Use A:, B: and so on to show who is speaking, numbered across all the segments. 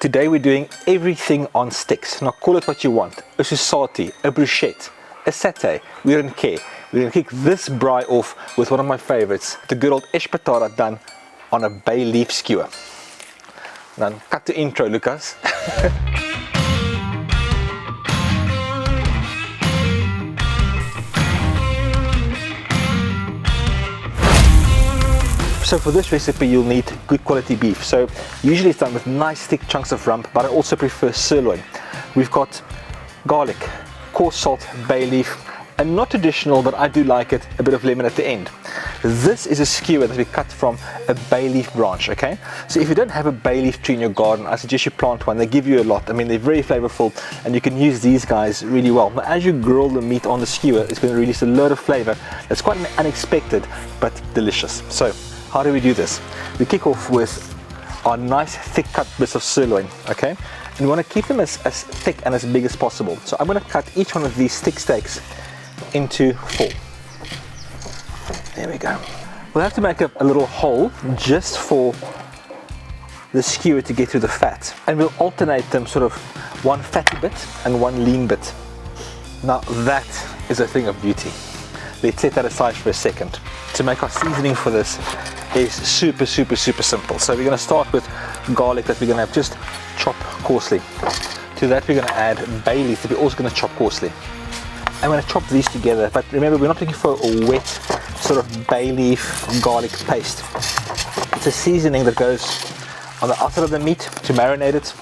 A: Today we're doing everything on sticks. Now call it what you want. A sousati, a bruschetta, a satay. We don't care. We're going to kick this braai off with one of my favorites, the good old espetada done on a bay leaf skewer. Now cut the intro, Lucas. So for this recipe you'll need good quality beef. So usually it's done with nice thick chunks of rump, but I also prefer sirloin. We've got garlic, coarse salt, bay leaf, and not traditional, but I do like it, a bit of lemon at the end. This is a skewer that we cut from a bay leaf branch, okay? So if you don't have a bay leaf tree in your garden, I suggest you plant one. They give you a lot. I mean, they're very flavorful and you can use these guys really well. Now, as you grill the meat on the skewer, it's going to release a lot of flavor. That's quite unexpected, but delicious. So how do we do this? We kick off with our nice thick cut bits of sirloin, okay? And we want to keep them as thick and as big as possible. So I'm going to cut each one of these thick steaks into 4. There we go. We'll have to make a little hole just for the skewer to get through the fat. And we'll alternate them, sort of one fatty bit and one lean bit. Now that is a thing of beauty. Let's set that aside for a second. To make our seasoning for this is super simple. So we're going to start with garlic that we're going to just chop coarsely. To that we're going to add bay leaf that we're also going to chop coarsely. I'm going to chop these together, but remember we're not looking for a wet sort of bay leaf garlic paste. It's a seasoning that goes on the outside of the meat to marinate it,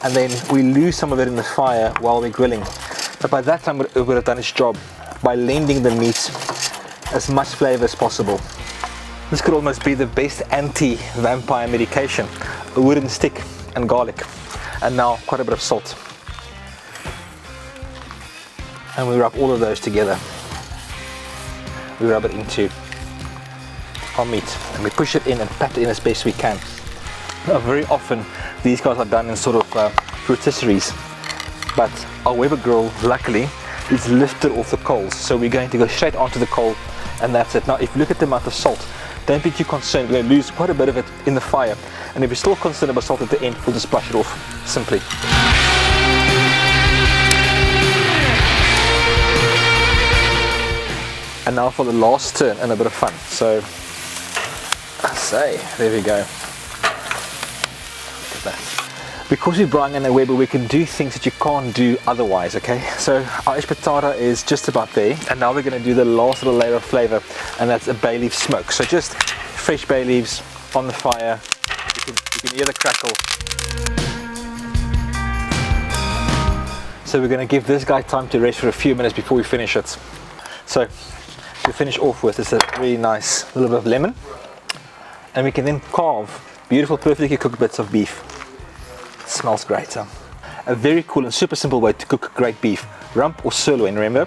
A: and then we lose some of it in the fire while we're grilling. But by that time it would have done its job by lending the meat as much flavor as possible. This could almost be the best anti-vampire medication. A wooden stick and garlic, and now quite a bit of salt. And we rub all of those together. We rub it into our meat and we push it in and pat it in as best we can. Now, very often these guys are done in sort of rotisseries, but our Weber grill luckily is lifted off the coals, so we're going to go straight onto the coal and that's it. Now if you look at the amount of salt, don't be too concerned. We're going to lose quite a bit of it in the fire, and if you're still concerned about salt at the end, we'll just brush it off simply. And now for the last turn and a bit of fun. So I say, there we go. Look at that. Because we're braaiing in a Weber, we can do things that you can't do otherwise, okay? So our espetada is just about there, and now we're going to do the last little layer of flavor, and that's a bay leaf smoke. So just fresh bay leaves on the fire. You can hear the crackle. So we're going to give this guy time to rest for a few minutes before we finish it. So to finish off with is a really nice little bit of lemon, and we can then carve beautiful perfectly cooked bits of beef. Smells great, huh? A very cool and super simple way to cook great beef. Rump or sirloin, remember?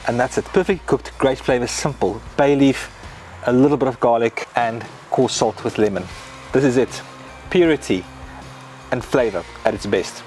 A: And that's it. Perfectly cooked, great flavor, simple. Bay leaf, a little bit of garlic, and coarse salt with lemon. This is it. Purity and flavor at its best.